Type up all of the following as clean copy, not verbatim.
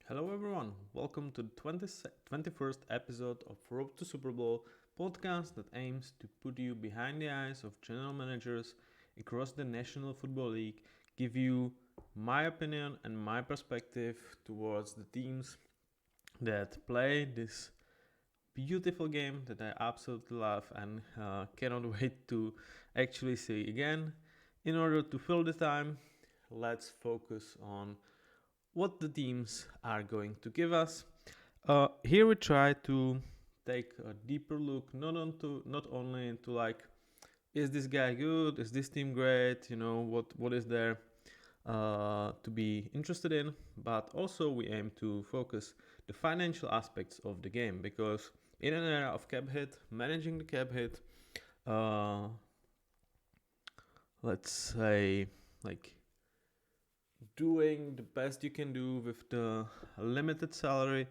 Hello, everyone. Welcome to the 21st episode of Road to Super Bowl podcast that aims to put you behind the eyes of general managers across the National Football League, give you my opinion and my perspective towards the teams that play this beautiful game that I absolutely love and cannot wait to actually see again. In order to fill the time, let's focus on what the teams are going to give us. Here we try to take a deeper look, not only into like, is this guy good? Is this team great? What is there to be interested in? But also we aim to focus the financial aspects of the game because in an era of cap hit, managing the cap hit, uh, let's say like doing the best you can do with the limited salary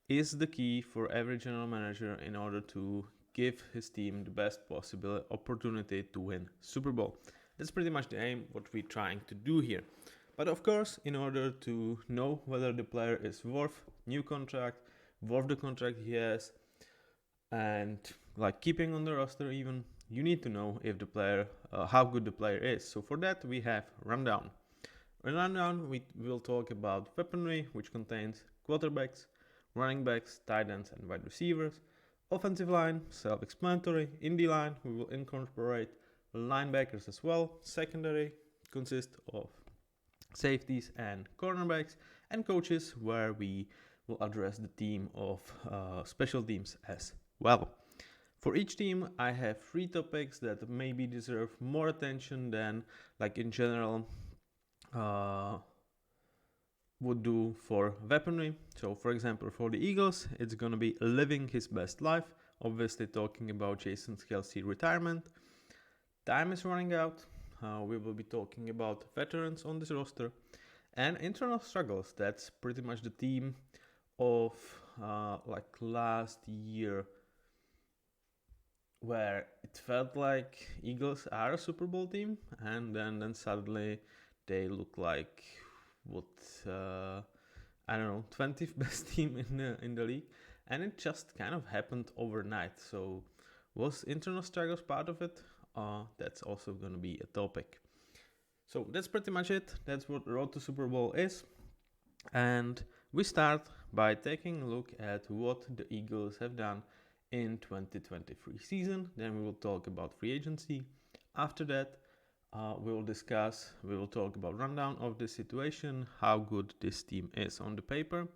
is the key for every general manager in order to give his team the best possible opportunity to win Super Bowl. That's pretty much the aim, what we're trying to do here. But of course, in order to know whether the player is worth new contract, worth the contract he has, and like keeping on the roster even, you need to know if the player, how good the player is. So for that, we have rundown. In rundown, we will talk about weaponry, which contains quarterbacks, running backs, tight ends, and wide receivers. Offensive line, self-explanatory. In the line, we will incorporate linebackers as well. Secondary consists of safeties and cornerbacks, and coaches, where we will address the team of special teams as well. For each team, I have 3 topics that maybe deserve more attention than, like in general, would do for weaponry. So for example, for the Eagles, it's going to be living his best life, obviously talking about Jason Kelce retirement. Time is running out. We will be talking about veterans on this roster and internal struggles. That's pretty much the theme of like last year, where it felt like Eagles are a Super Bowl team, and then suddenly they look like what I don't know, 20th best team in the league, and it just kind of happened overnight. So was internal struggles part of it? That's also going to be a topic. So that's pretty much it. That's what Road to Super Bowl is, and we start by taking a look at what the Eagles have done in 2023 season. Then we will talk about free agency. After that, we will talk about rundown of the situation, how good this team is on the paper,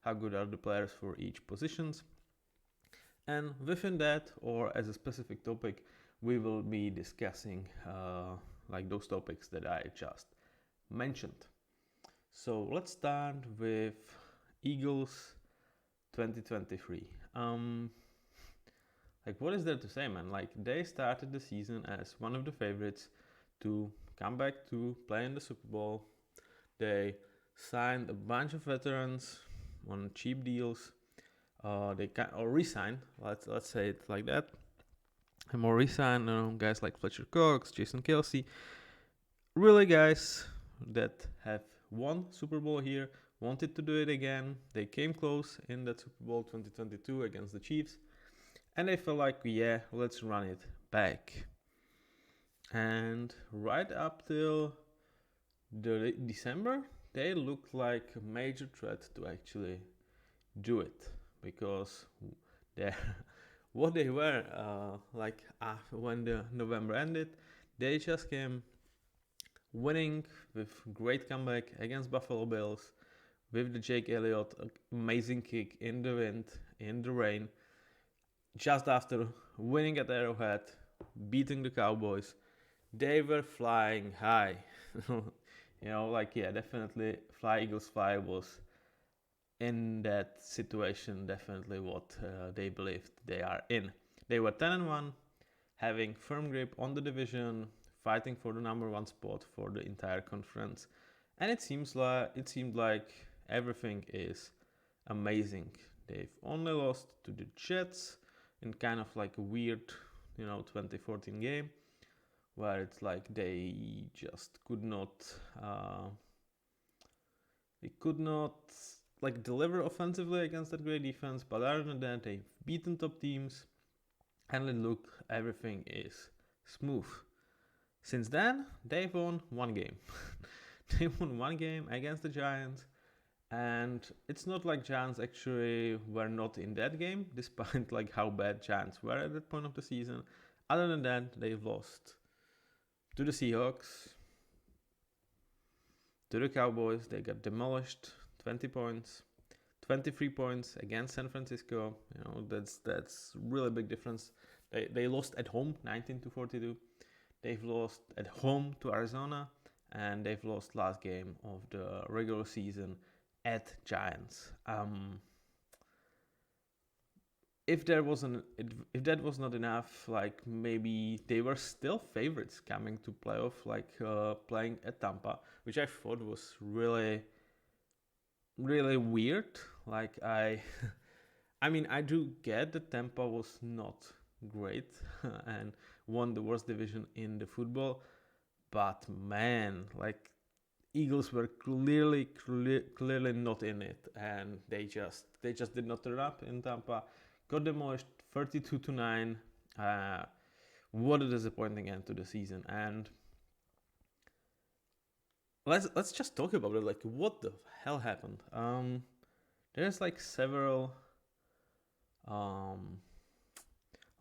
how good are the players for each positions. And within that, or as a specific topic, we will be discussing like those topics that I just mentioned. So let's start with Eagles 2023. Like, what is there to say, man? Like, they started the season as one of the favorites to come back to play in the Super Bowl. They signed a bunch of veterans on cheap deals. Or re-signed. Let's say it like that. And more re-signed, guys like Fletcher Cox, Jason Kelce. Really, guys that have won Super Bowl here, wanted to do it again. They came close in that Super Bowl 2022 against the Chiefs. And they felt like, yeah, let's run it back. And right up till December, they looked like a major threat to actually do it. Because what they were, when the November ended, they just came winning with great comeback against Buffalo Bills, with the Jake Elliott amazing kick in the wind, in the rain, just after winning at Arrowhead, beating the Cowboys. They were flying high. Definitely Fly Eagles Fly was in that situation definitely what they believed they are in. They were 10-1, having firm grip on the division, fighting for the number 1 spot for the entire conference, and it seemed like everything is amazing. They've only lost to the Jets in kind of like a weird, 2014 game, where it's like they just could not like deliver offensively against that great defense, but other than that, they've beaten top teams, and look, everything is smooth. Since then, they've won one game. They won one game against the Giants, and it's not like Giants actually were not in that game, despite like how bad Giants were at that point of the season. Other than that, they've lost to the Seahawks, to the Cowboys. They got demolished, 20 points, 23 points against San Francisco. You know, that's really big difference. They lost at home, 19-42. They've lost at home to Arizona, and they've lost last game of the regular season at Giants. If that was not enough, like maybe they were still favorites coming to playoff, like playing at Tampa, which I thought was really, really weird. Like I mean, I do get that Tampa was not great and won the worst division in the football, but man, like Eagles were clearly not in it, and they just did not turn up in Tampa. Got demolished 32-9. What a disappointing end to the season. And let's just talk about it. Like, what the hell happened? There's like several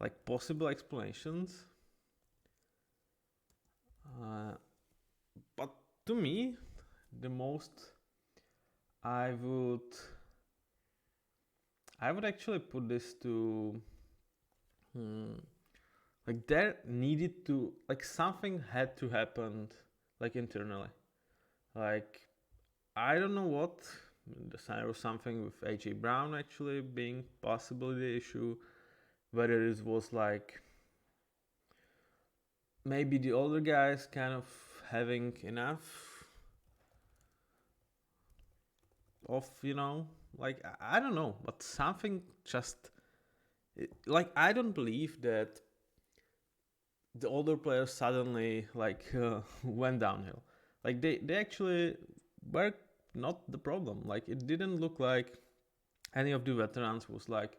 like possible explanations. But to me, the most I would actually put this to like there needed to, like, something had to happen, like internally. Like, I don't know what. There was something with AJ Brown actually being possibly the issue. Whether it was like maybe the older guys kind of having enough of, you know, like, I don't know, but something just, like, I don't believe that the older players suddenly like went downhill. Like they actually were not the problem. Like, it didn't look like any of the veterans was like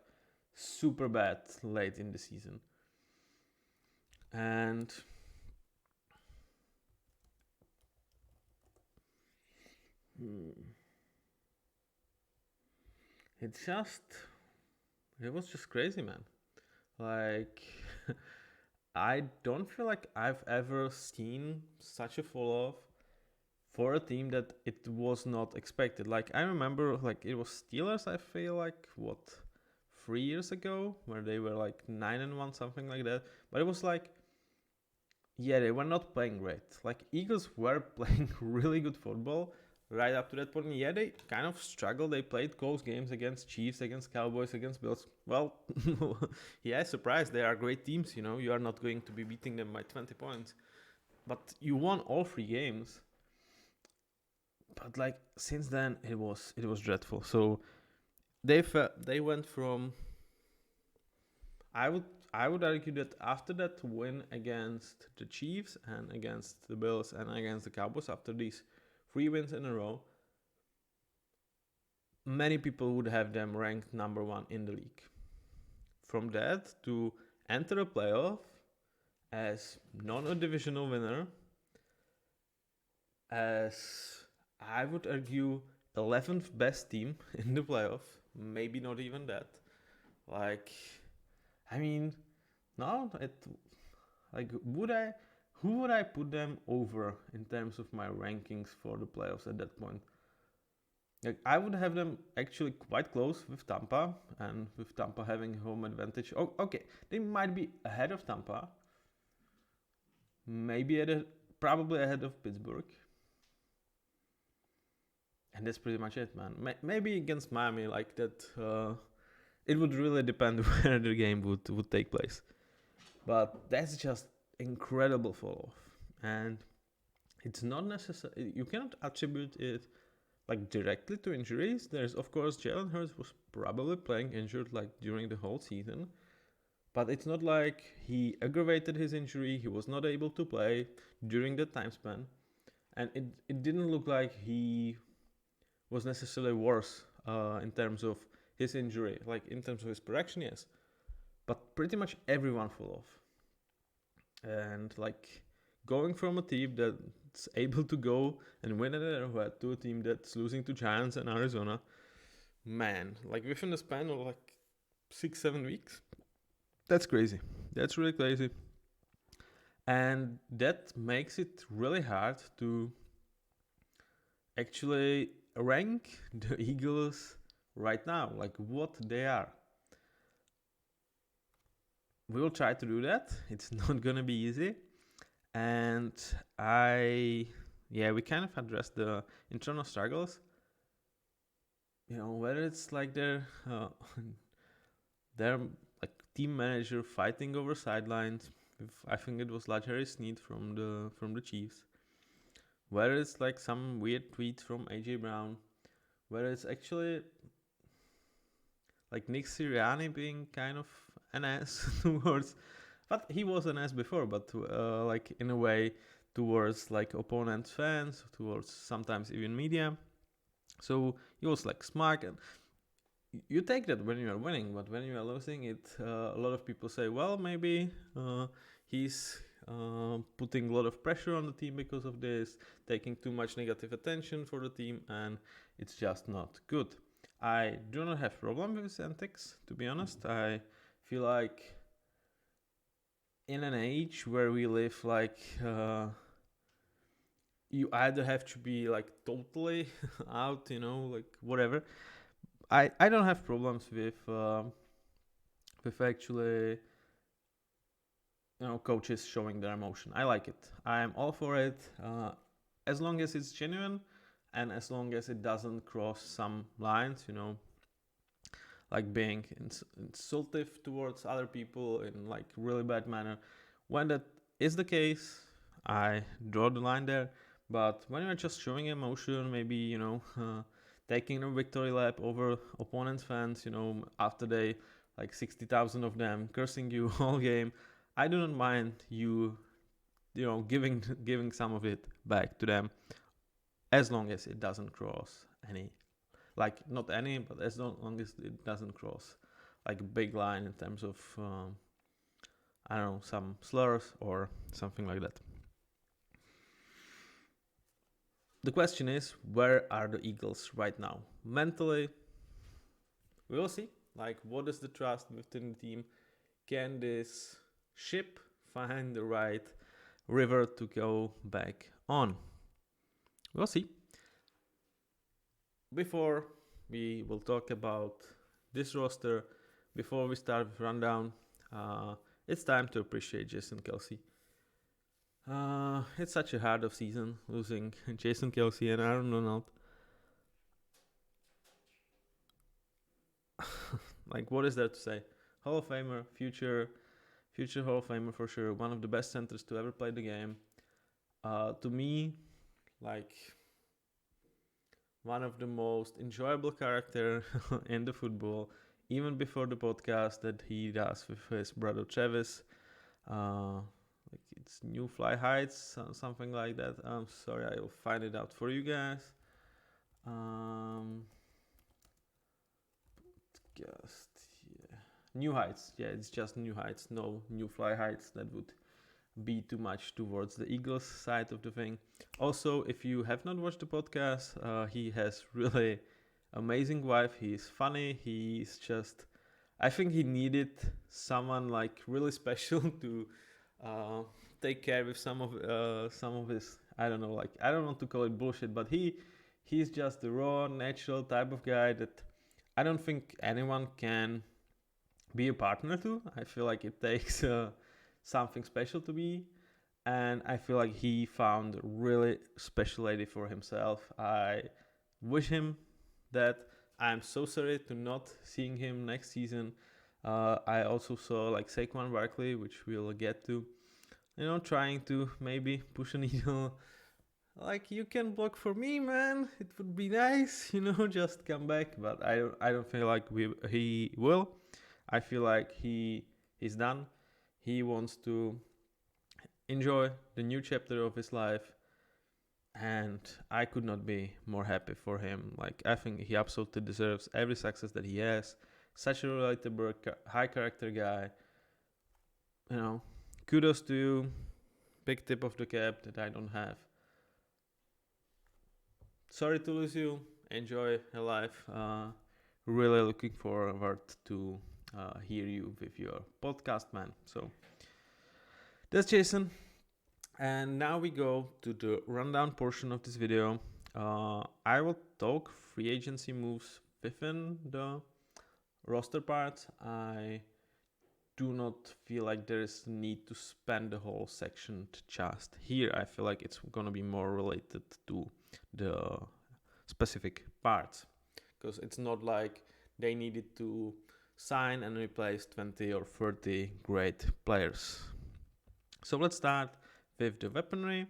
super bad late in the season. And it was just crazy, man. Like, I don't feel like I've ever seen such a fall off for a team that it was not expected. Like, I remember, like, it was Steelers, I feel like, 3 years ago, where they were like 9-1, something like that. But it was like, yeah, they were not playing great. Like, Eagles were playing really good football right up to that point. Yeah, they kind of struggled. They played close games against Chiefs, against Cowboys, against Bills. Well, yeah, surprise. They are great teams, you know. You are not going to be beating them by 20 points. But you won all 3 games. But like, since then, it was dreadful. So they went from, I would argue that after that win against the Chiefs and against the Bills and against the Cowboys, after these 3 wins in a row, many people would have them ranked number 1 in the league. From that to enter a playoff as not a divisional winner, as I would argue 11th best team in the playoff, maybe not even that. Like, I mean, no, who would I put them over in terms of my rankings for the playoffs at that point? Like, I would have them actually quite close with Tampa, and with Tampa having home advantage. Oh, okay, they might be ahead of Tampa, maybe probably ahead of Pittsburgh. And that's pretty much it, man. Maybe against Miami, like that, it would really depend where the game would take place. But that's just incredible fall off. And it's not necessary, you cannot attribute it like directly to injuries. There's, of course, Jalen Hurts was probably playing injured like during the whole season. But it's not like he aggravated his injury. He was not able to play during that time span. And it didn't look like he was necessarily worse in terms of his injury. Like in terms of his production, yes, but pretty much everyone fell off. And like going from a team that's able to go and win at Arrowhead to a team that's losing to Giants and Arizona, man, like within the span of like 6-7 weeks, that's crazy. That's really crazy. And that makes it really hard to actually rank the Eagles right now, like what they are. We will try to do that. It's not gonna be easy. And we kind of addressed the internal struggles. You know, whether it's like their like team manager fighting over sidelines. I think it was Harry Sneed from the Chiefs. Whether it's like some weird tweet from AJ Brown, whether it's actually like Nick Sirianni being kind of an ass towards, but he was an ass before, but like in a way towards like opponent fans, towards sometimes even media. So he was like smart, and you take that when you are winning, but when you are losing it, a lot of people say, well, maybe he's putting a lot of pressure on the team because of this, taking too much negative attention for the team, and it's just not good. I do not have problem with his antics, to be honest. I feel like in an age where we live, like you either have to be like totally out, you know, like whatever. I don't have problems with actually, you know, coaches showing their emotion. I like it. I'm all for it, as long as it's genuine and as long as it doesn't cross some lines, you know, like being insultive towards other people in like really bad manner. When that is the case, I draw the line there. But when you're just showing emotion, maybe, you know, taking a victory lap over opponent's fans, you know, after they, like 60,000 of them cursing you all game, I do not mind you know, giving some of it back to them, as long as it doesn't cross any, like not any, but as long as it doesn't cross like a big line in terms of I don't know, some slurs or something like that. The question is, where are the Eagles right now? Mentally, we will see. Like, what is the trust within the team? Can this ship find the right river to go back on? We'll see. Before we will talk about this roster, before we start with rundown, it's time to appreciate Jason Kelce. It's such a hard off season losing Jason Kelce and Aaron Donald. Like, what is there to say? Hall of Famer, future Hall of Famer for sure. One of the best centers to ever play the game. To me, like one of the most enjoyable character in the football, even before the podcast that he does with his brother Travis. Like it's New Fly Heights, something like that. I'm sorry, I will find it out for you guys. New Heights. Yeah, it's just New Heights. No New Fly Heights. That would be too much towards the Eagles side of the thing. Also, if you have not watched the podcast, he has really amazing wife. He's funny. He's just, I think he needed someone like really special to take care with some of his, I don't know, like I don't want to call it bullshit, but he's just the raw, natural type of guy that I don't think anyone can be a partner to. I feel like it takes something special to be, and I feel like he found a really special lady for himself. I wish him that. I'm so sorry to not seeing him next season. I also saw like Saquon Barkley, which we'll get to, you know, trying to maybe push a needle. Like, you can block for me, man. It would be nice, you know, just come back. But I don't feel like he will. I feel like he's done. He wants to enjoy the new chapter of his life. and I could not be more happy for him. Like, I think he absolutely deserves every success that he has. Such a relatable, high character guy. You know, kudos to you. Big tip of the cap that I don't have. Sorry to lose you. Enjoy your life. Really looking forward to hear you with your podcast, man. So that's Jason. And now we go to the rundown portion of this video. I will talk free agency moves within the roster part. I do not feel like there is need to spend the whole section just here. I feel like it's gonna be more related to the specific parts, because it's not like they needed to sign and replace 20 or 30 great players. So let's start with the weaponry.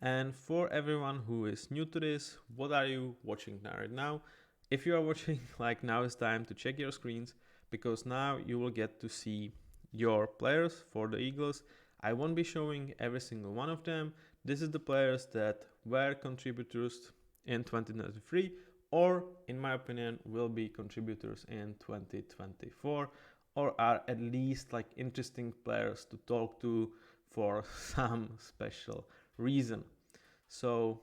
And for everyone who is new to this, what are you watching right now? If you are watching, like, now is time to check your screens, because now you will get to see your players for the Eagles. I won't be showing every single one of them. This is the players that were contributors in 2023, or in my opinion will be contributors in 2024, or are at least like interesting players to talk to for some special reason. So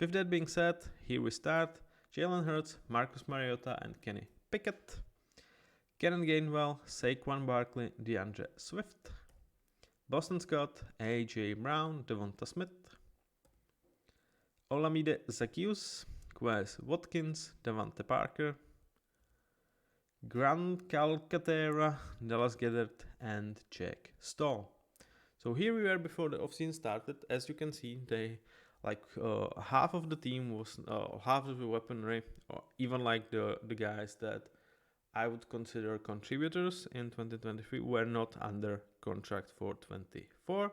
with that being said, here we start. Jalen Hurts, Marcus Mariota, and Kenny Pickett. Kenneth Gainwell, Saquon Barkley, DeAndre Swift. Boston Scott, A.J. Brown, Devonta Smith. Olamide Zaccheaus, Quez Watkins, Devante Parker. Grant Calcaterra, Dallas Goedert, and Jack Stoll. So here we were before the offseason started. As you can see, they half of the team was half of the weaponry, or even like the guys that I would consider contributors in 2023 were not under contract for 24.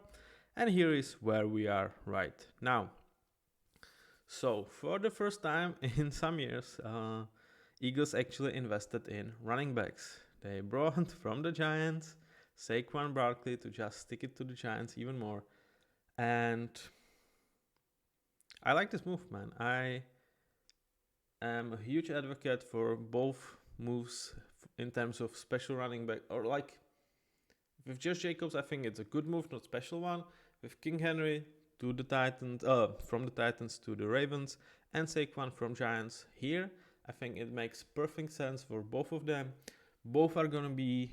And here is where we are right now. So for the first time in some years, Eagles actually invested in running backs. They brought from the Giants Saquon Barkley to just stick it to the Giants even more. And I like this move, man. I am a huge advocate for both moves in terms of special running back, or like with Josh Jacobs, I think it's a good move, not special one. With King Henry to the Titans, from the Titans to the Ravens, and Saquon from Giants here, I think it makes perfect sense for both of them. Both are gonna be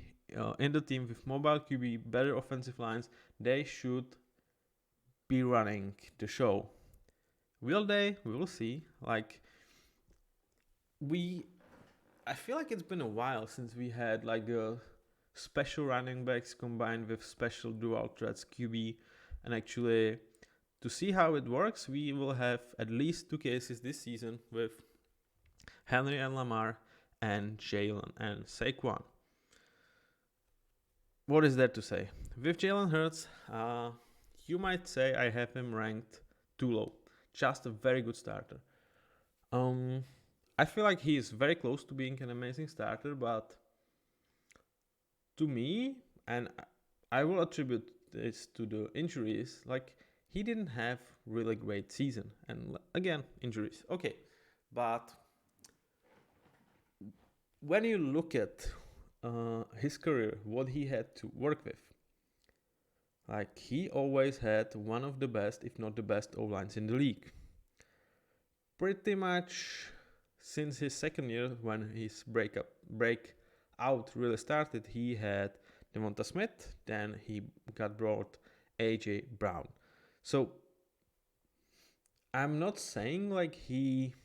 in the team with mobile QB, better offensive lines. They should be running the show. Will they? We will see. I feel like it's been a while since we had like a special running backs combined with special dual threats QB, and actually to see how it works, we will have at least 2 cases this season with Henry and Lamar and Jalen and Saquon. What is there to say? With Jalen Hurts, you might say I have him ranked too low. Just a very good starter. I feel like he is very close to being an amazing starter, but to me, and I will attribute this to the injuries, like he didn't have really great season. And again, injuries. Okay, but when you look at his career, what he had to work with, like he always had one of the best, if not the best, O-lines in the league. Pretty much since his second year, when his breakout really started, he had Devonta Smith, then he got brought A.J. Brown. So I'm not saying like he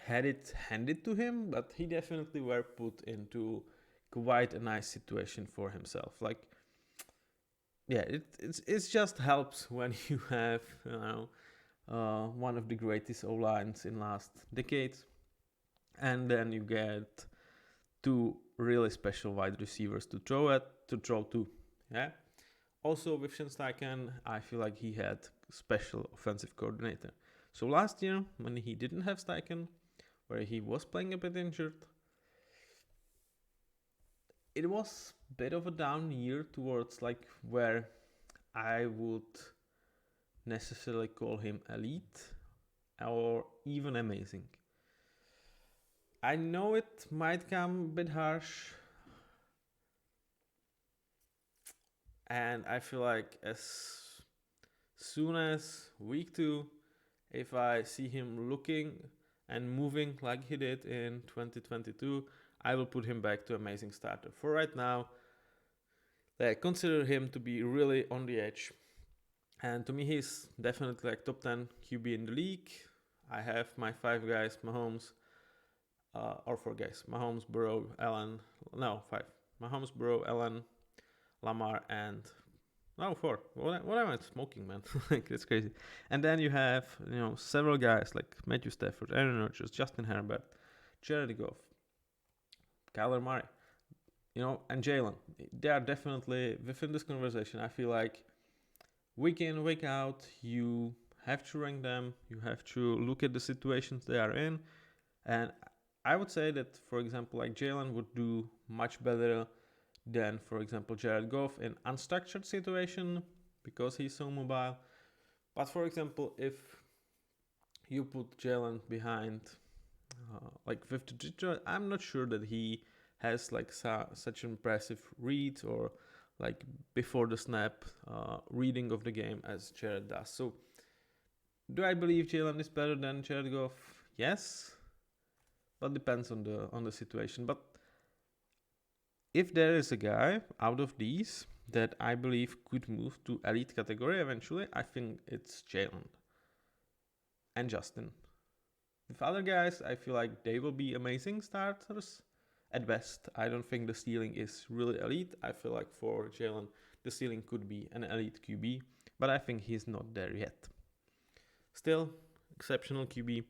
had it handed to him, but he definitely were put into quite a nice situation for himself. Like, yeah, it just helps when you have, one of the greatest O-lines in last decades, and then you get 2 really special wide receivers to throw to. Yeah. Also with Shane Steichen, I feel like he had special offensive coordinator. So last year, when he didn't have Steichen, where he was playing a bit injured, it was a bit of a down year towards like where I would necessarily call him elite or even amazing. I know it might come a bit harsh, and I feel like as soon as week 2, if I see him looking and moving like he did in 2022, I will put him back to amazing starter. For right now, I consider him to be really on the edge. And to me, he's definitely like top 10 QB in the league. I have my 5 guys, Mahomes, or 4 guys, Mahomes, Burrow, Allen, no, 5. Mahomes, Burrow, Allen, Lamar, and 4. What am I smoking, man? Like, that's crazy. And then you have, several guys like Matthew Stafford, Aaron Rodgers, Justin Herbert, Jared Goff, Kyler Murray, and Jalen. They are definitely within this conversation. I feel like week in, week out, you have to rank them. You have to look at the situations they are in. And I would say that, for example, like Jalen would do much better than, for example, Jared Goff in unstructured situation because he's so mobile. But for example, if you put Jalen behind with the Detroit, I'm not sure that he has like such an impressive read or like before the snap reading of the game as Jared does. So do I believe Jalen is better than Jared Goff? Yes, but depends on the situation. But if there is a guy out of these that I believe could move to elite category eventually, I think it's Jalen and Justin. With other guys, I feel like they will be amazing starters at best. I don't think the ceiling is really elite. I feel like for Jalen, the ceiling could be an elite QB, but I think he's not there yet. Still, exceptional QB.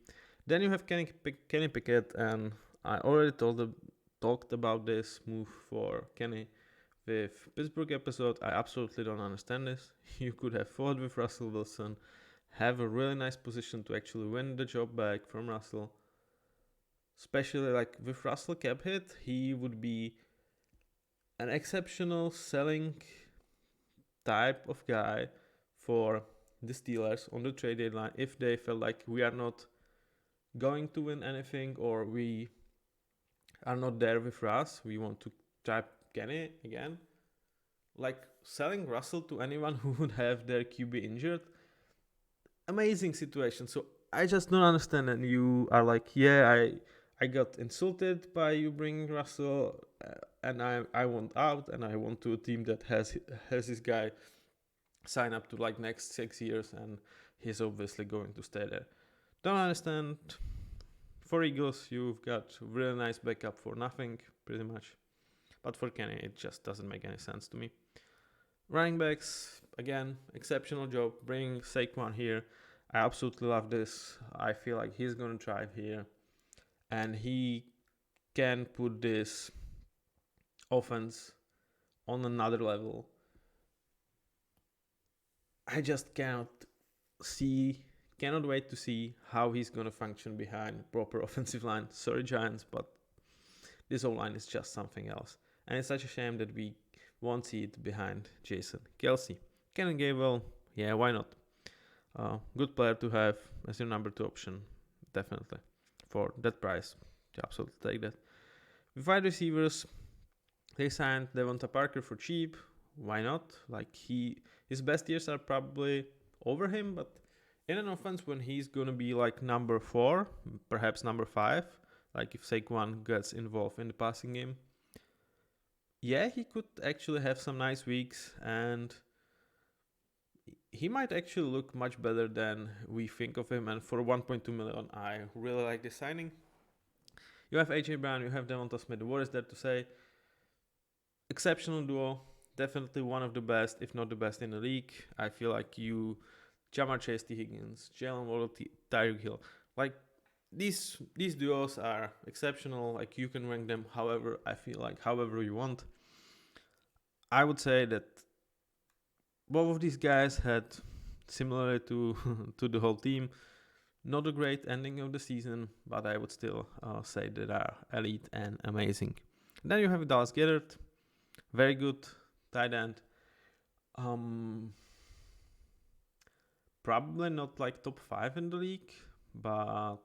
Then you have Kenny Pickett, and I already talked about this move for Kenny with Pittsburgh episode. I absolutely don't understand this. You could have fought with Russell Wilson, have a really nice position to actually win the job back from Russell. Especially like with Russell cap hit, he would be an exceptional selling type of guy for the Steelers on the trade deadline if they felt like we are not going to win anything or we are not there with Russ, we want to try Kenny again. Like selling Russell to anyone who would have their QB injured, amazing situation. So I just don't understand. And you are like, yeah, I got insulted by you bringing Russell, and I want out, and I want to a team that has this guy sign up to like next 6 years, and he's obviously going to stay there. Don't understand. For Eagles, you've got really nice backup for nothing, pretty much. But for Kenny, it just doesn't make any sense to me. Running backs, again, exceptional job. Bringing Saquon here. I absolutely love this. I feel like he's going to thrive here. And he can put this offense on another level. I just cannot wait to see how he's going to function behind proper offensive line. Sorry, Giants, but this O-line is just something else. And it's such a shame that we won't see it behind Jason Kelce. Cannon Gabriel, yeah, why not? Good player to have as your number 2 option, definitely. For that price, you absolutely take that. With wide receivers, they signed Devonta Parker for cheap. Why not? Like his best years are probably over him, but in an offense when he's gonna be like number 4, perhaps number 5, like if Saquon gets involved in the passing game, yeah, he could actually have some nice weeks, and he might actually look much better than we think of him. And for 1.2 million, I really like this signing. You have AJ Brown, you have Devonta Smith. What is there to say? Exceptional duo, definitely one of the best, if not the best in the league. I feel like Jamar Chase, T. Higgins, Jalen Waddle, Tyreek Hill, like these duos are exceptional. Like you can rank them however you want. I would say that both of these guys had, similarly to the whole team, not a great ending of the season, but I would still say they are elite and amazing. And then you have Dallas Goedert, very good tight end. probably not like top 5 in the league, but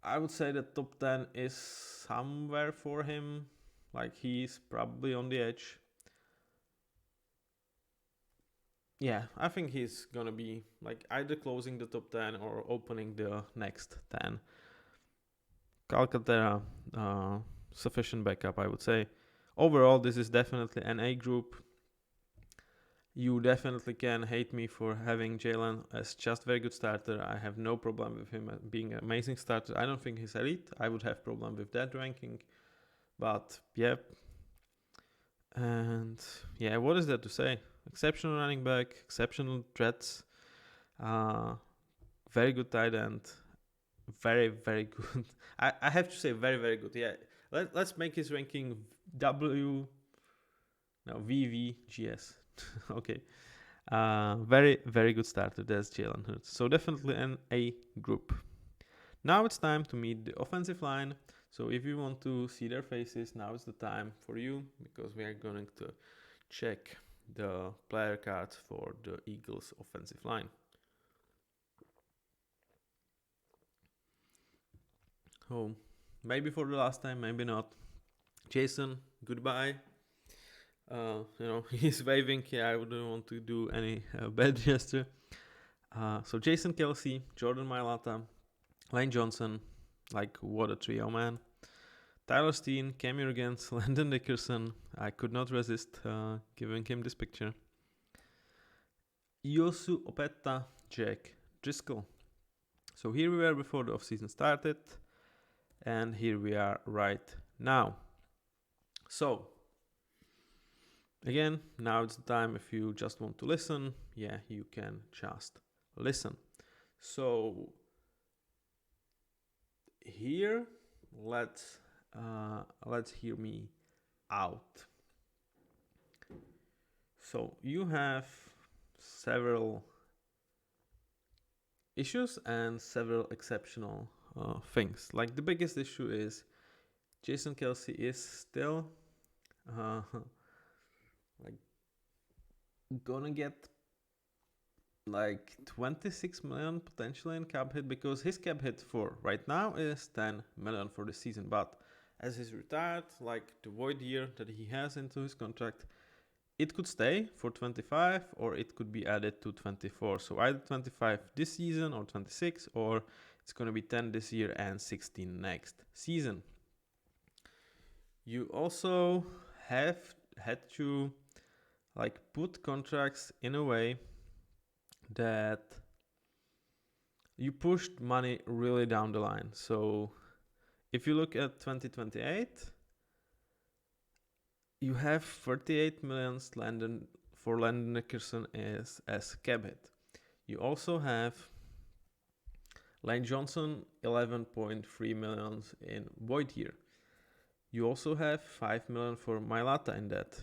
I would say that top 10 is somewhere for him. Like, he's probably on the edge. Yeah, I think he's gonna be like either closing the top 10 or opening the next 10. Calcaterra, sufficient backup, I would say. Overall, this is definitely an A group. You definitely can hate me for having Jalen as just very good starter. I have no problem with him being an amazing starter. I don't think he's elite. I would have problem with that ranking. But yeah. And yeah, what is there to say? Exceptional running back, exceptional threats, very good tight end, very, very good. I have to say very, very good. Yeah, let's make his ranking VVGS. Okay. Very, very good starter. That's Jalen Hurts. So definitely an A group. Now it's time to meet the offensive line. So if you want to see their faces, now is the time for you, because we are going to check the player cards for the Eagles offensive line. Oh, maybe for the last time, maybe not. Jason, goodbye. He's waving. Yeah, I wouldn't want to do any bad gesture. So Jason Kelce, Jordan Mailata, Lane Johnson, like what a trio, man. Tyler Steen, Cam Jurgens, Landon Dickerson. I could not resist giving him this picture. Yosu Opeta, Jack Driscoll. So here we were before the offseason started, and here we are right now. So again, now it's the time. If you just want to listen, yeah, you can just listen. So here, let's hear me out. So you have several issues and several exceptional things. Like, the biggest issue is Jason Kelce is still like gonna get like 26 million potentially in cap hit, because his cap hit for right now is 10 million for the season. But as he's retired, like the void year that he has into his contract, it could stay for 25 or it could be added to 24. So either 25 this season or 26, or it's going to be 10 this year and 16 next season. You also have had to like put contracts in a way that you pushed money really down the line. So if you look at 2028, you have 38 million for Landon Dickerson as cap hit. You also have Lane Johnson 11.3 million in void year. You also have 5 million for Mailata in that.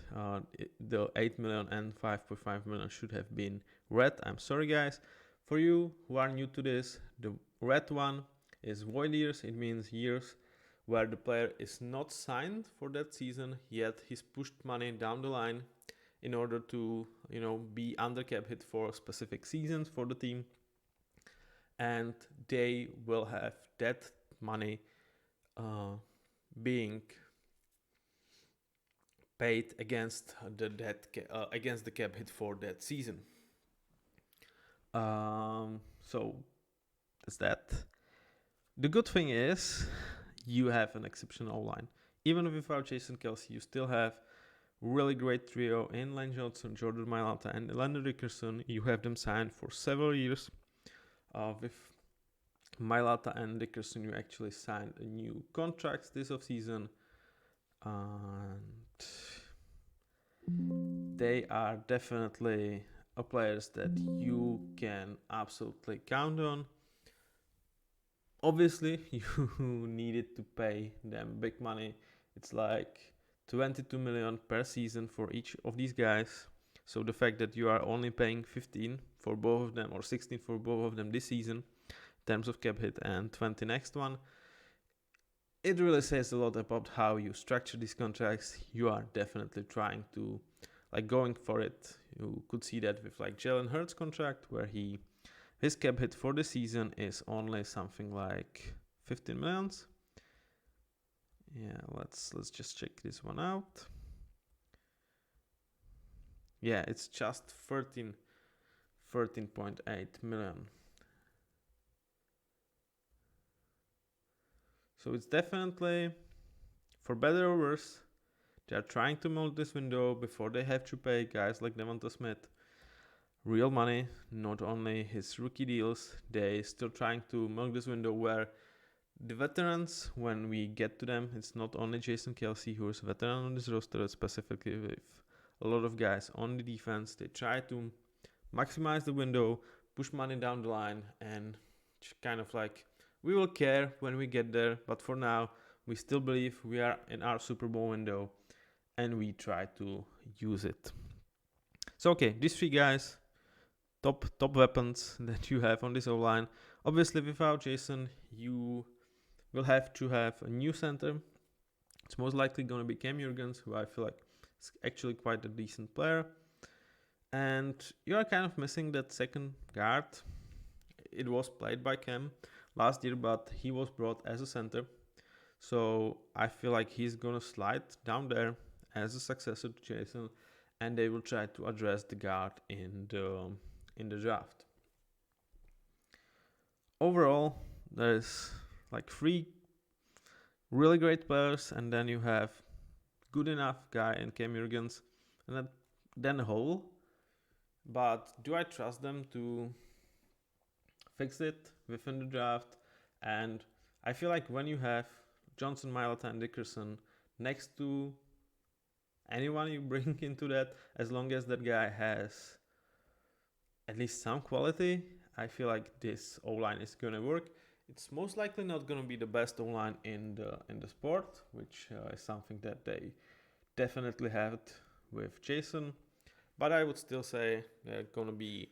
The 8 million and 5.5 million should have been red. I'm sorry, guys. For you who are new to this, the red one is void years. It means years where the player is not signed for that season, yet he's pushed money down the line in order to, be under cap hit for specific seasons for the team. And they will have that money being paid against the cap hit for that season. So that's that. The good thing is you have an exceptional line. Even without Jason Kelce, you still have really great trio in Lane Johnson, Jordan Mailata, and Landon Dickerson. You have them signed for several years. With Mailata and Dickerson, you actually signed a new contracts this offseason. And they are definitely players that you can absolutely count on. Obviously, you needed to pay them big money. It's like 22 million per season for each of these guys. So the fact that you are only paying 15 for both of them or 16 for both of them this season in terms of cap hit and 20 next one, it really says a lot about how you structure these contracts. You are definitely trying to like going for it. You could see that with like Jalen Hurts contract, where his cap hit for the season is only something like 15 millions. Yeah, let's just check this one out. Yeah, it's just 13.8 million. So it's definitely, for better or worse, they are trying to milk this window before they have to pay guys like Devonta Smith real money, not only his rookie deals. They still trying to milk this window where the veterans, when we get to them, it's not only Jason Kelce who is a veteran on this roster, specifically with a lot of guys on the defense. They try to maximize the window, push money down the line, and kind of like, we will care when we get there, but for now, we still believe we are in our Super Bowl window, and we try to use it. So okay, these three guys, top weapons that you have on this O-line. Obviously, without Jason, you will have to have a new center. It's most likely going to be Cam Jurgens, who I feel like is actually quite a decent player. And you are kind of missing that second guard. It was played by Cam last year, but he was brought as a center. So I feel like he's going to slide down there as a successor to Jason, and they will try to address the guard in the draft. Overall, there's like 3 really great players, and then you have good enough guy in Cam Jurgens, and then a hole. But do I trust them to fix it within the draft? And I feel like when you have Johnson, Mailata, and Dickerson next to anyone you bring into that, as long as that guy has at least some quality, I feel like this O-line is going to work. It's most likely not going to be the best O-line in the sport, which is something that they definitely had with Jason. But I would still say they're going to be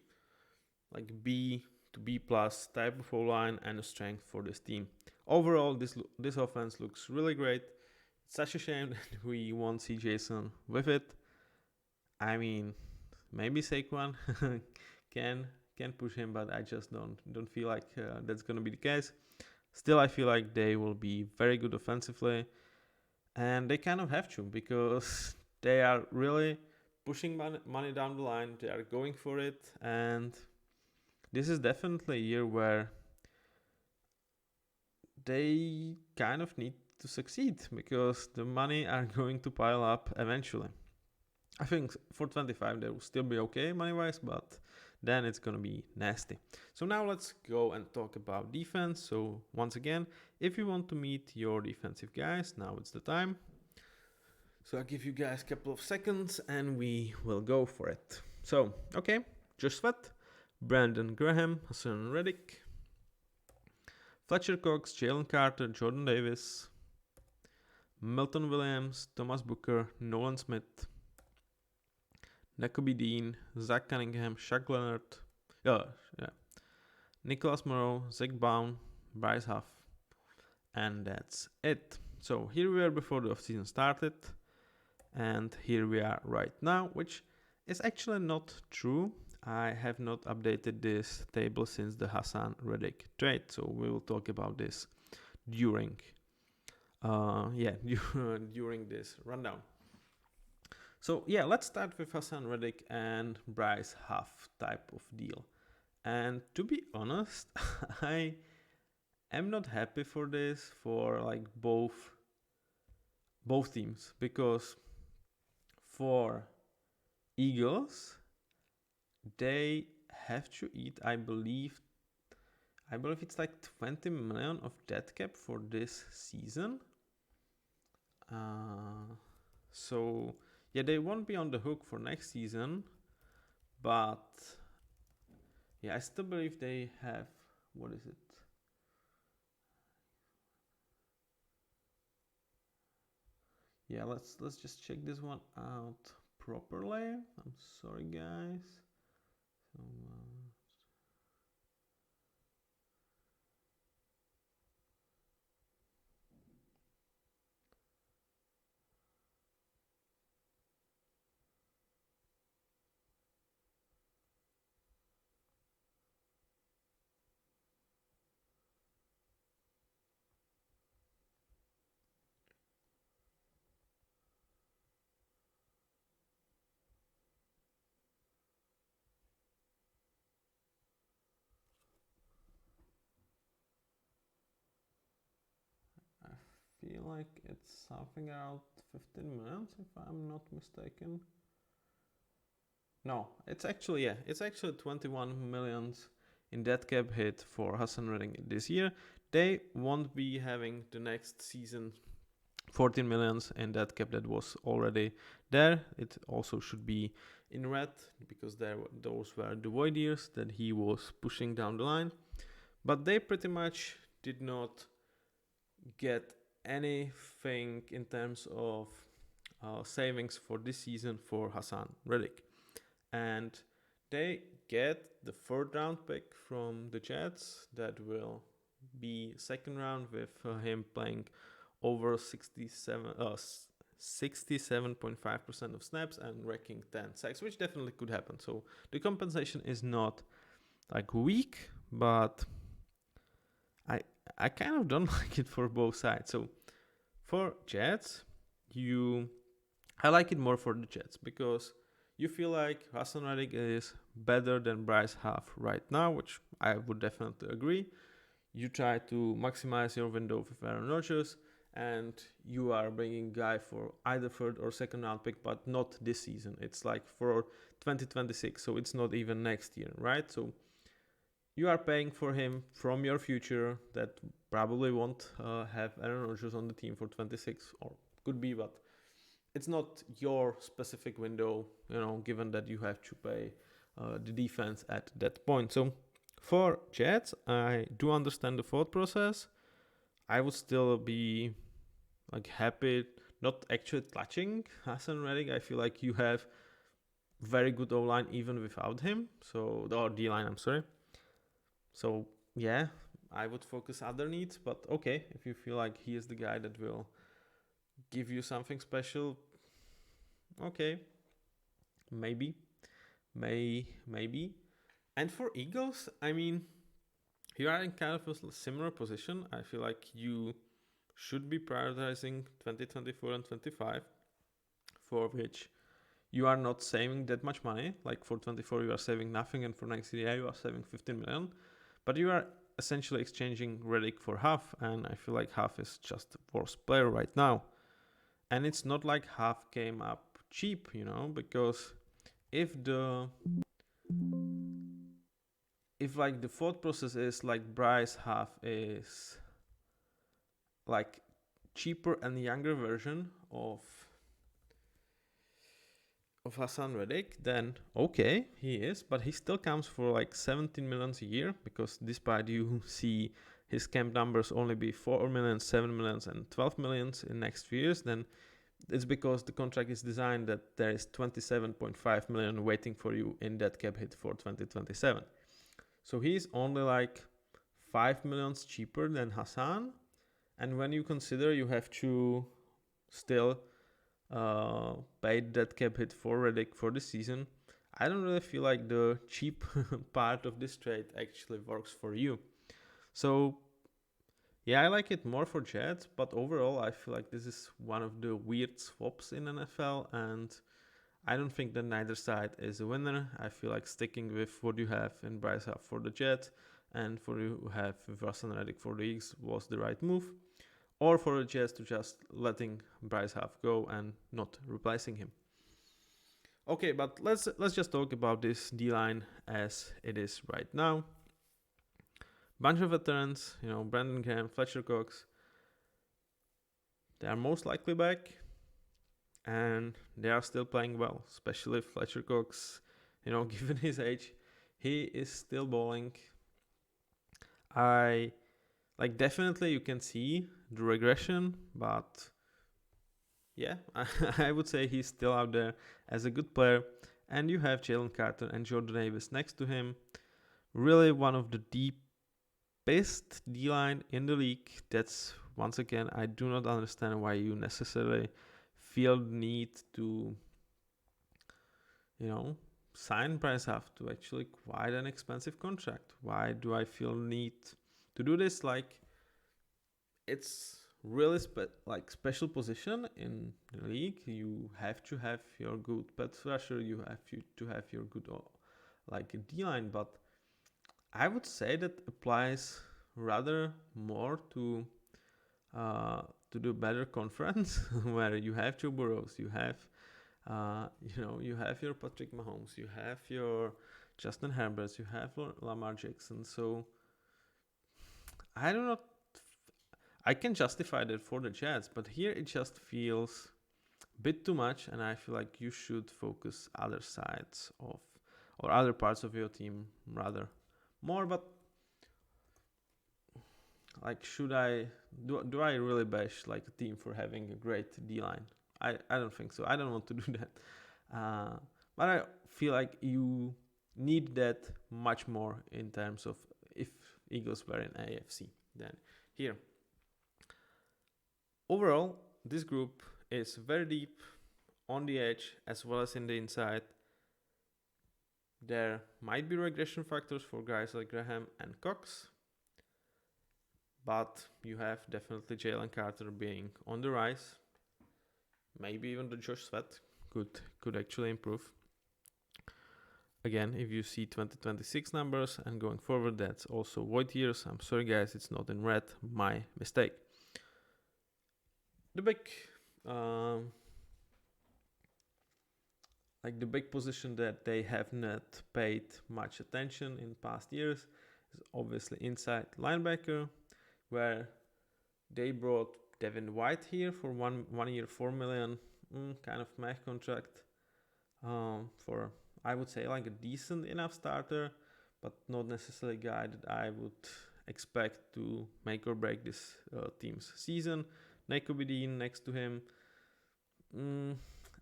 like B to B plus type of O-line and a strength for this team. Overall, this offense looks really great. It's such a shame that we won't see Jason with it. I mean, maybe Saquon can push him, but I just don't feel like that's going to be the case. Still, I feel like they will be very good offensively, and they kind of have to, because they are really pushing money down the line. They are going for it, and this is definitely a year where they kind of need to succeed, because the money are going to pile up eventually. I think for 25 they will still be okay money-wise, but then it's going to be nasty. So now let's go and talk about defense. So once again, if you want to meet your defensive guys, now it's the time. So I'll give you guys a couple of seconds and we will go for it. So, okay, Josh Sweat, Brandon Graham, Hassan Reddick, Fletcher Cox, Jalen Carter, Jordan Davis, Milton Williams, Thomas Booker, Nolan Smith, Nakobe Dean, Zach Cunningham, Shaq Leonard, Nicholas Morrow, Zach Baum, Bryce Huff, and that's it. So here we are before the offseason started, and here we are right now, which is actually not true. I have not updated this table since the Hassan Reddick trade, so we will talk about this during during this rundown. So yeah, let's start with Hassan Reddick and Bryce Huff type of deal. And to be honest, I am not happy for this for like both teams, because for Eagles they have to eat, I believe it's like 20 million of dead cap for this season. So yeah, they won't be on the hook for next season, but yeah, I still believe they have, what is it? Yeah, let's just check this one out properly. I'm sorry, guys. So, feel like it's something around 15 million, if I'm not mistaken. No, it's actually 21 millions in dead cap hit for Hassan Reddick this year. They won't be having the next season 14 millions in dead cap that was already there. It also should be in red because those were the void years that he was pushing down the line. But they pretty much did not get anything in terms of savings for this season for Hassan Reddick. And they get the third round pick from the Jets that will be second round with him playing over 67.5% of snaps and wrecking 10 sacks, which definitely could happen. So the compensation is not like weak, but I kind of don't like it for both sides. So for Jets, I like it more for the Jets because you feel like Hassan Reddick is better than Bryce Huff right now, which I would definitely agree. You try to maximize your window with Aaron Rodgers, and you are bringing guy for either third or second round pick, but not this season. It's like for 2026, so it's not even next year, right? So you are paying for him from your future that probably won't have Aaron Rodgers on the team for 26, or could be, but it's not your specific window, given that you have to pay the defense at that point. So for Jets, I do understand the thought process. I would still be like happy not actually touching Hassan Reddick. I feel like you have very good O-line even without him. Or D-line, I'm sorry. So yeah, I would focus other needs, but okay, if you feel like he is the guy that will give you something special, okay, maybe. And for Eagles, I mean, you are in kind of a similar position. I feel like you should be prioritizing 2024 and 25, for which you are not saving that much money. Like for 24, you are saving nothing, and for next year, you are saving 15 million. But you are essentially exchanging Reddick for Huff, and I feel like Huff is just the worst player right now. And it's not like Huff came up cheap, because if like the thought process is like Bryce Huff is like cheaper and younger version of Hassan Reddick, then okay, he is, but he still comes for like 17 millions a year, because despite you see his camp numbers only be 4 million, 7 million, and 12 millions in next few years, then it's because the contract is designed that there is 27.5 million waiting for you in that cap hit for 2027. So he's only like 5 millions cheaper than Hassan. And when you consider you have to still pay that cap hit for Reddick for the season, I don't really feel like the cheap part of this trade actually works for you. So yeah, I like it more for Jets, but overall I feel like this is one of the weird swaps in NFL, and I don't think that neither side is a winner. I feel like sticking with what you have in Bryce Huff for the Jets and for you have with Hassan Reddick for the Eagles was the right move. Or for the Jets to just letting Bryce Huff go and not replacing him. Okay, but let's just talk about this D-line as it is right now. Bunch of veterans, Brandon Graham, Fletcher Cox. They are most likely back, and they are still playing well, especially Fletcher Cox. Given his age, he is still balling. Definitely you can see the regression, but yeah, I would say he's still out there as a good player. And you have Jalen Carter and Jordan Davis next to him. Really one of the deepest D-line in the league. That's, once again, I do not understand why you necessarily feel the need to, sign Bryce Huff to actually quite an expensive contract. Why do I feel need to do this? Like, it's really special position in the league. You have to have your good pass rusher. You have to have your good D-line. But I would say that applies rather more to to the better conference where you have Joe Burrows, you have you have your Patrick Mahomes, you have your Justin Herberts, you have Lamar Jackson. So I do not. I can justify that for the Jets, but here it just feels a bit too much, and I feel like you should focus other sides of or other parts of your team rather more. But like, should I do I really bash like a team for having a great D line? I don't think so. I don't want to do that. But I feel like you need that much more in terms of if Eagles were in AFC than here. Overall, this group is very deep on the edge as well as in the inside. There might be regression factors for guys like Graham and Cox, but you have definitely Jalen Carter being on the rise. Maybe even the Josh Sweat could actually improve. Again, if you see 2026 numbers and going forward, that's also void years. I'm sorry guys, it's not in red, my mistake. The big position that they have not paid much attention in past years is obviously inside linebacker, where they brought Devin White here for 1 year, $4 million, kind of meh contract, for I would say like a decent enough starter, but not necessarily a guy that I would expect to make or break this team's season. Nakobe Dean next to him,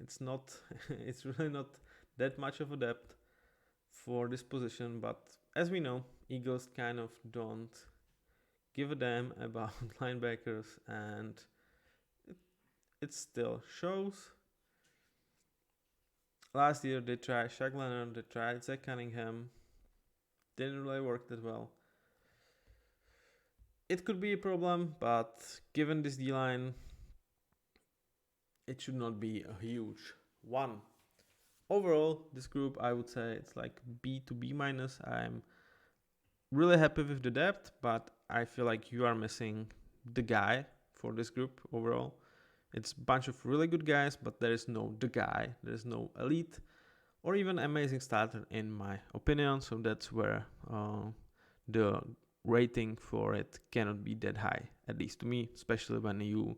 it's really not that much of a depth for this position, but as we know, Eagles kind of don't give a damn about linebackers, and it still shows. Last year they tried Shaq Leonard, they tried Zach Cunningham, didn't really work that well. It could be a problem, but given this D-line, it should not be a huge one. Overall, this group, I would say it's like B to B minus. I'm really happy with the depth, but I feel like you are missing the guy for this group overall. It's a bunch of really good guys, but there is no the guy. There is no elite or even amazing starter in my opinion. So that's where the rating for it cannot be that high, at least to me, especially when you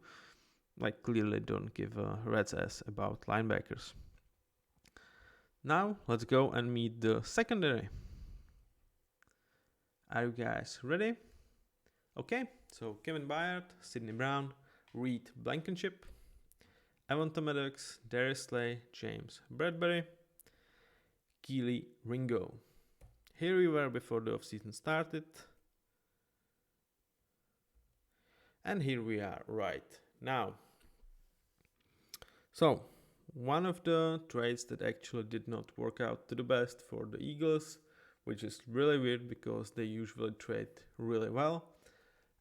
like clearly don't give a rat's ass about linebackers. Now let's go and meet the secondary. Are you guys ready? Okay, so Kevin Byard, Sidney Brown, Reed Blankenship, Avonta Maddox, Darius Slay, James Bradbury, Keely Ringo. Here we were before the offseason started, and here we are right now. So, one of the trades that actually did not work out to the best for the Eagles, which is really weird because they usually trade really well.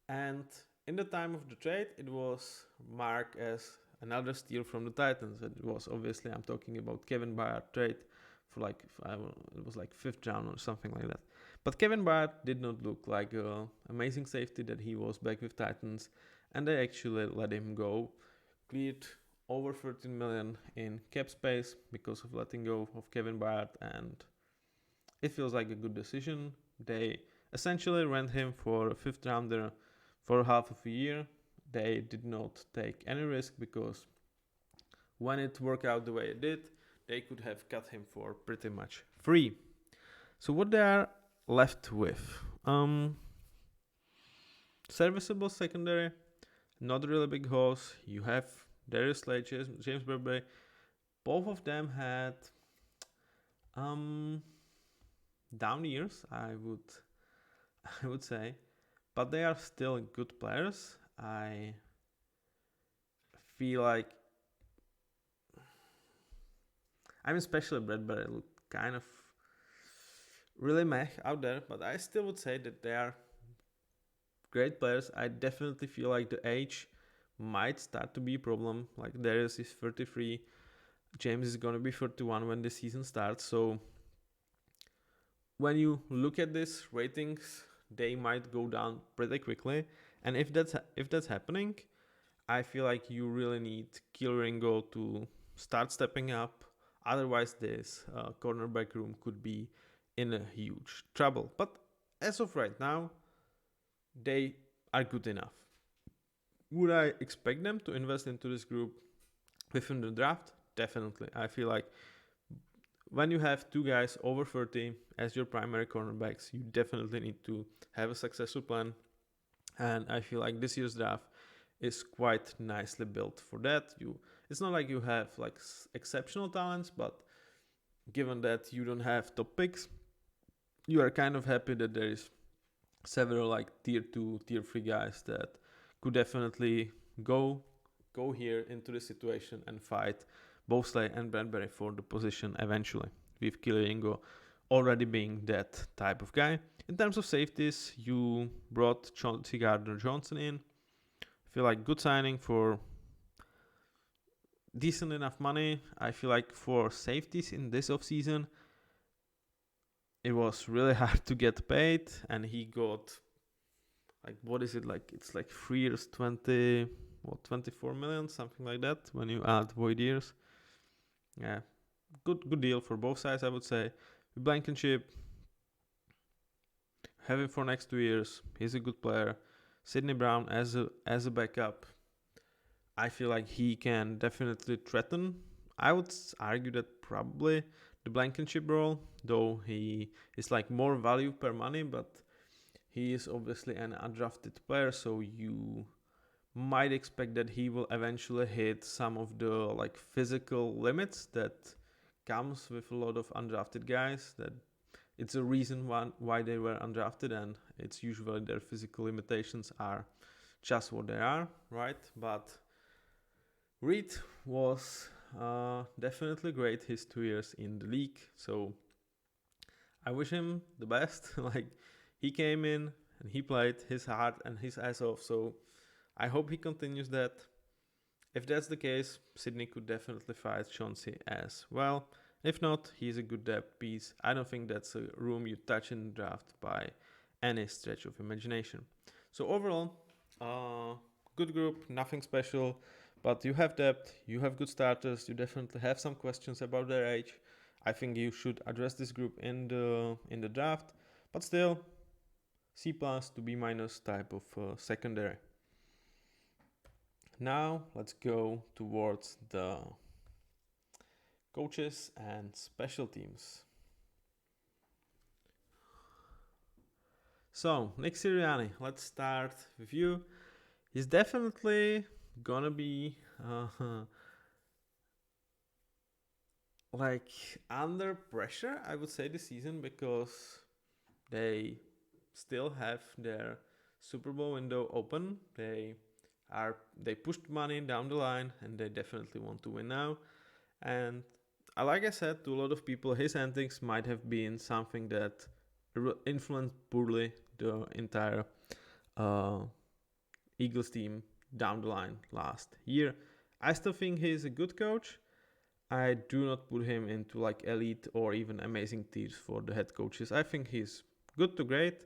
And in the time of the trade, it was marked as another steal from the Titans. It was obviously, I'm talking about Kevin Byard trade for like, it was like 5th round or something like that. But Kevin Byard did not look like an amazing safety that he was back with Titans, and they actually let him go. Cleared over 13 million in cap space because of letting go of Kevin Byard, and it feels like a good decision. They essentially rent him for a 5th rounder for half of a year. They did not take any risk because when it worked out the way it did, they could have cut him for pretty much free. So what they are left with, serviceable secondary, not really big holes. You have Darius Slay, James Bradbury. Both of them had down years, I would say, but they are still good players. I feel like, especially Bradbury looked kind of really meh out there, but I still would say that they are great players. I definitely feel like the age might start to be a problem. Like Darius is 33, James is going to be 31 when the season starts. So when you look at these ratings, they might go down pretty quickly. And if that's happening, I feel like you really need Keeler Ringo to start stepping up. Otherwise, this cornerback room could be in a huge trouble. But as of right now, they are good enough. Would I expect them to invest into this group within the draft? Definitely. I feel like when you have two guys over 30 as your primary cornerbacks, you definitely need to have a successful plan. And I feel like this year's draft is quite nicely built for that. It's not like you have like exceptional talents, but given that you don't have top picks, you are kind of happy that there is several like tier 2, tier 3 guys that could definitely go here into the situation and fight Bosley and Bradbury for the position eventually, with Keeler Ringo already being that type of guy. In terms of safeties, you brought Chauncey Gardner-Johnson in. I feel like good signing for decent enough money. I feel like for safeties in this offseason, it was really hard to get paid, and he got like, what is it like? It's like 3 years, 24 million, something like that, when you add void years. Yeah, good deal for both sides, I would say. Blankenship, have him for next 2 years. He's a good player. Sidney Brown as a backup, I feel like he can definitely threaten. I would argue that probably the Blankenship role, though he is like more value per money, but he is obviously an undrafted player, so you might expect that he will eventually hit some of the like physical limits that comes with a lot of undrafted guys. That it's a reason why they were undrafted, and it's usually their physical limitations are just what they are, right? But Reed was definitely great his 2 years in the league, so I wish him the best. Like, he came in and he played his heart and his ass off, so I hope he continues that. If that's the case, Sydney could definitely fight Chauncey as well. If not, he's a good depth piece. I don't think that's a room you touch in the draft by any stretch of imagination. So overall, good group, nothing special, but you have depth, you have good starters, you definitely have some questions about their age. I think you should address this group in the draft, but still, C+ to B- type of secondary. Now let's go towards the coaches and special teams. So, Nick Sirianni, let's start with you. He's definitely gonna be like under pressure, I would say, this season, because they still have their Superbowl window open. They pushed money down the line, and they definitely want to win now. And like I said, to a lot of people, his antics might have been something that influenced poorly the entire Eagles team down the line last year. I still think he's a good coach. I do not put him into like elite or even amazing tiers for the head coaches. I think he's good to great,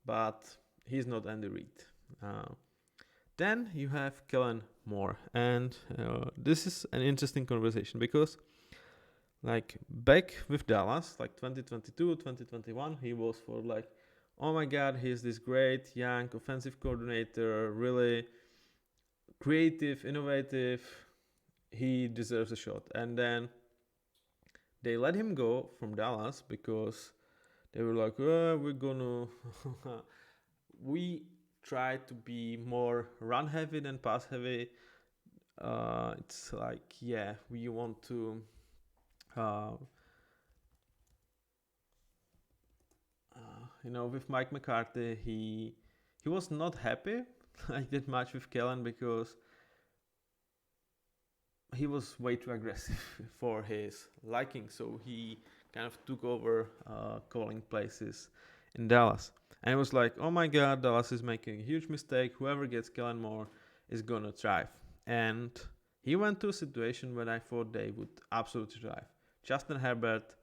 but he's not Andy Reid. Then you have Kellen Moore, and this is an interesting conversation because, like, back with Dallas, like 2022, 2021, he was for like, oh my God, he's this great young offensive coordinator, really creative, innovative. He deserves a shot. And then they let him go from Dallas because they were like, we're gonna we try to be more run heavy than pass heavy. It's like, yeah, we want to with Mike McCarthy, he was not happy like that much with Kellen because he was way too aggressive for his liking. So he kind of took over calling places in Dallas. And it was like, oh my God, Dallas is making a huge mistake. Whoever gets Kellen Moore is going to thrive. And he went to a situation where I thought they would absolutely thrive. Justin Herbert,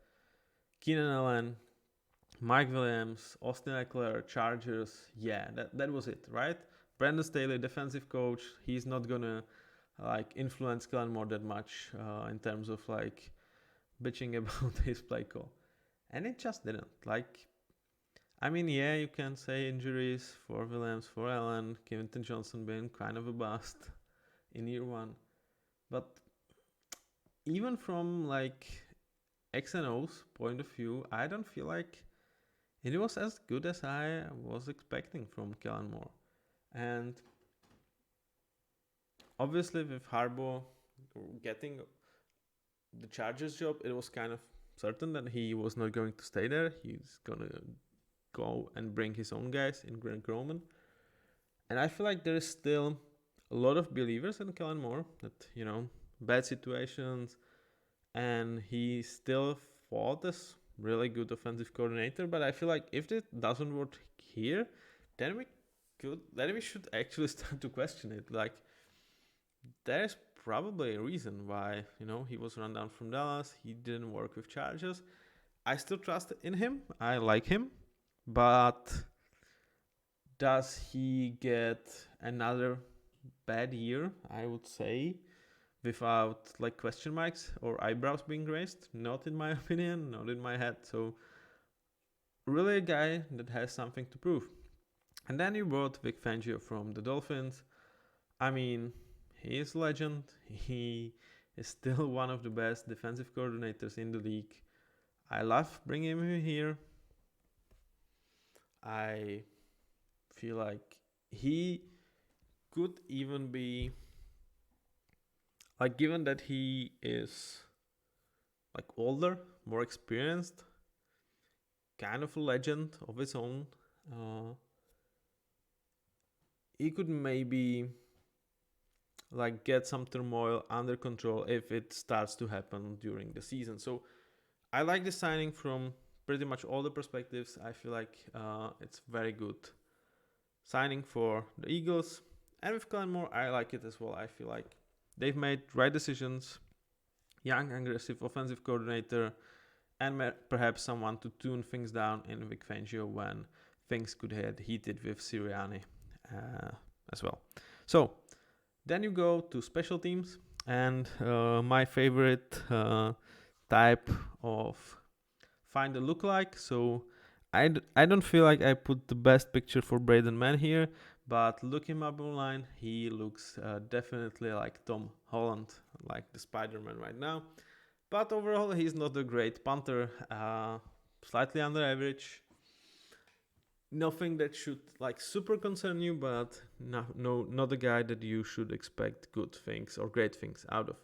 Keenan Allen, Mike Williams, Austin Eckler, Chargers. Yeah, that was it, right? Brandon Staley, defensive coach, he's not gonna like influence Kellen Moore that much in terms of like bitching about his play call, and it just didn't. Like, I mean, yeah, you can say injuries for Williams, for Allen, Kevin Johnson being kind of a bust in year one, but even from like X and O's point of view, I don't feel like it was as good as I was expecting from Kellen Moore. And obviously, with Harbaugh getting the Chargers job, it was kind of certain that he was not going to stay there. He's gonna go and bring his own guys in Greg Roman. And I feel like there is still a lot of believers in Kellen Moore that, you know, bad situations, and he still fought as really good offensive coordinator. But I feel like if it doesn't work here, then we should actually start to question it. Like, there's probably a reason why, you know, he was run down from Dallas. He didn't work with Chargers. I still trust in him. I like him, but does he get another bad year? I would say, without like question marks or eyebrows being raised. Not in my opinion, not in my head. So really a guy that has something to prove. And then you brought Vic Fangio from the Dolphins. I mean, he is a legend. He is still one of the best defensive coordinators in the league. I love bringing him here. I feel like he could even be, like, given that he is like older, more experienced, kind of a legend of his own, he could maybe like get some turmoil under control if it starts to happen during the season. So I like the signing from pretty much all the perspectives. I feel like it's very good signing for the Eagles. And with Kellen Moore, I like it as well. I feel like they've made right decisions. Young, aggressive offensive coordinator, and perhaps someone to tune things down in Vic Fangio when things could get heated with Sirianni as well. So then you go to special teams, and my favorite type of find a lookalike. So I don't feel like I put the best picture for Braden Mann here, but look him up online. He looks definitely like Tom Holland, like the Spider-Man right now. But overall, he's not a great punter, slightly under average. Nothing that should like super concern you, but no, not a guy that you should expect good things or great things out of.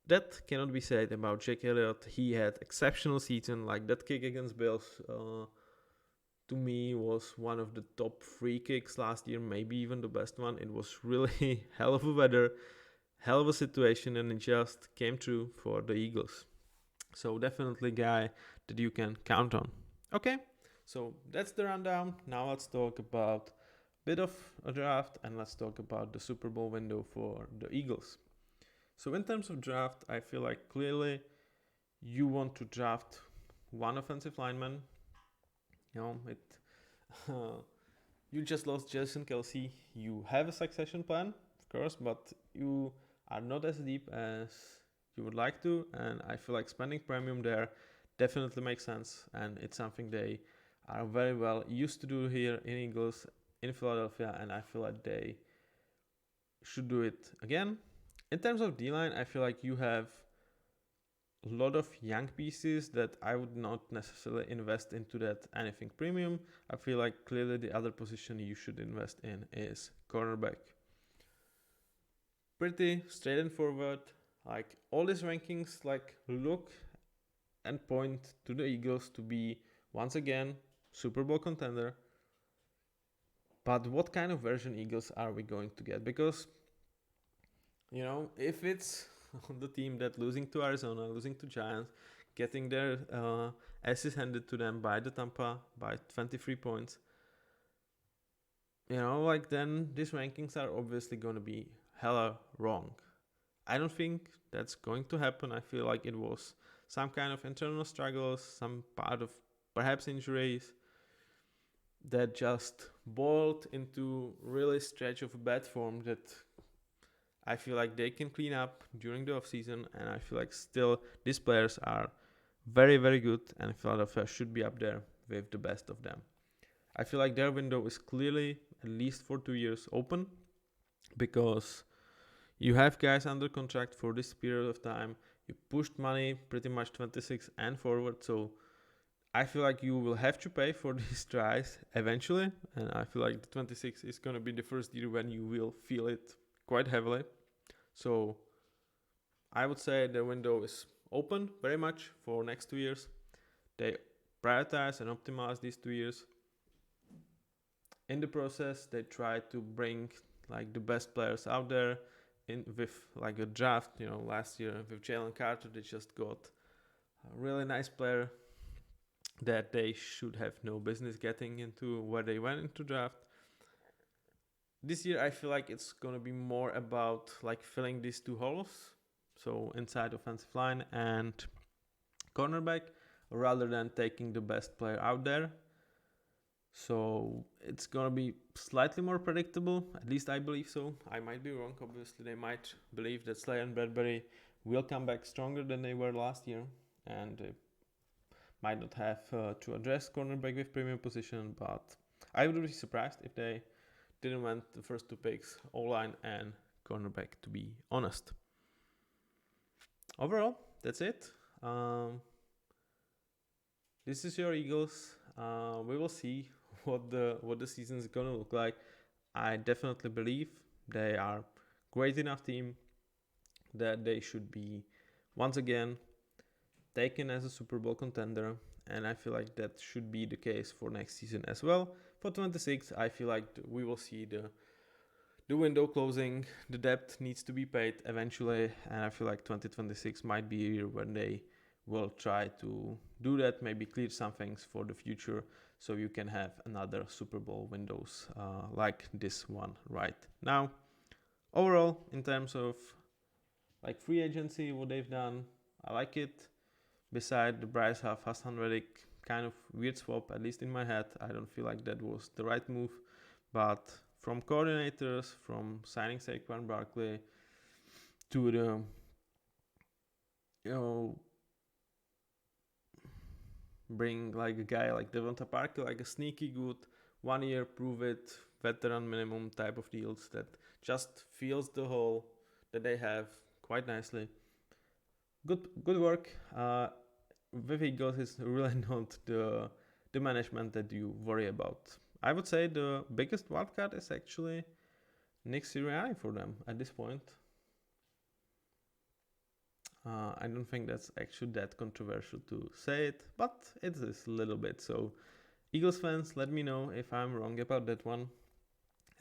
That cannot be said about Jake Elliott. He had exceptional season. Like that kick against Bills, to me was one of the top 3 kicks last year, maybe even the best one. It was really hell of a weather, hell of a situation, and it just came true for the Eagles. So definitely a guy that you can count on. Okay, so that's the rundown. Now let's talk about a bit of a draft, and let's talk about the Super Bowl window for the Eagles. So in terms of draft, I feel like clearly you want to draft one offensive lineman. You know, you just lost Jason Kelce. You have a succession plan, of course, but you are not as deep as you would like to. And I feel like spending premium there definitely makes sense. And it's something they are very well used to do here in Eagles, in Philadelphia. And I feel like they should do it again. In terms of D-line, I feel like you have a lot of young pieces that I would not necessarily invest into that anything premium. I feel like clearly the other position you should invest in is cornerback. Pretty straight and forward. Like all these rankings like look and point to the Eagles to be once again Super Bowl contender. But what kind of version Eagles are we going to get? Because, you know, if it's the team that losing to Arizona, losing to Giants, getting their asses handed to them by the Tampa by 23 points, you know, like then these rankings are obviously going to be hella wrong. I don't think that's going to happen. I feel like it was some kind of internal struggles, some part of perhaps injuries that just boiled into really stretch of a bad form that I feel like they can clean up during the offseason, and I feel like still these players are very, very good, and Philadelphia should be up there with the best of them. I feel like their window is clearly at least for 2 years open, because you have guys under contract for this period of time. You pushed money pretty much 26 and forward, so I feel like you will have to pay for these tries eventually, and I feel like the 26 is going to be the first year when you will feel it quite heavily. So I would say the window is open very much for next 2 years. They prioritize and optimize these 2 years. In the process, they try to bring like the best players out there in with like a draft. Last year with Jalen Carter, they just got a really nice player that they should have no business getting into where they went into draft. This year I feel like it's going to be more about like filling these 2 holes, so inside offensive line and cornerback, rather than taking the best player out there. So it's going to be slightly more predictable, at least I believe so. I might be wrong, obviously. They might believe that Slayer and Bradbury will come back stronger than they were last year, and they might not have to address cornerback with premium position, but I would be surprised if they didn't want the first 2 picks, O-line and cornerback, to be honest. Overall, that's it. This is your Eagles. We will see what the season is gonna look like. I definitely believe they are great enough team that they should be once again taken as a Super Bowl contender, and I feel like that should be the case for next season as well. For 26, I feel like we will see the window closing. The debt needs to be paid eventually, and I feel like 2026 might be a year when they will try to do that, maybe clear some things for the future, so you can have another Super Bowl windows like this one right now. Overall, in terms of like free agency, what they've done, I like it. Beside the Bryce Huff, Hassan Reddick kind of weird swap, at least in my head, I don't feel like that was the right move. But from coordinators, from signing Saquon Barkley to the bring like a guy like Devonta Parker, like a sneaky good 1 year prove it veteran minimum type of deals that just fills the hole that they have quite nicely. Good work. With Eagles is really not the management that you worry about. I would say the biggest wildcard is actually Nick Sirianni for them at this point. I don't think that's actually that controversial to say it, but it is a little bit. So, Eagles fans, let me know if I'm wrong about that one.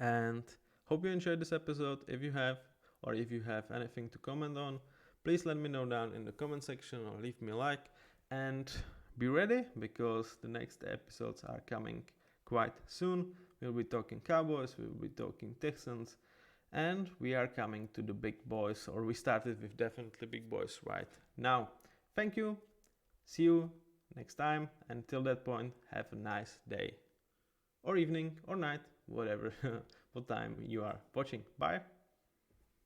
And hope you enjoyed this episode. If you have, or if you have anything to comment on, please let me know down in the comment section or leave me a like. And be ready, because the next episodes are coming quite soon. We'll be talking Cowboys, we'll be talking Texans, and we are coming to the big boys, or we started with definitely big boys right now. Thank you. See you next time. Until that point, have a nice day or evening or night, whatever what time you are watching. Bye.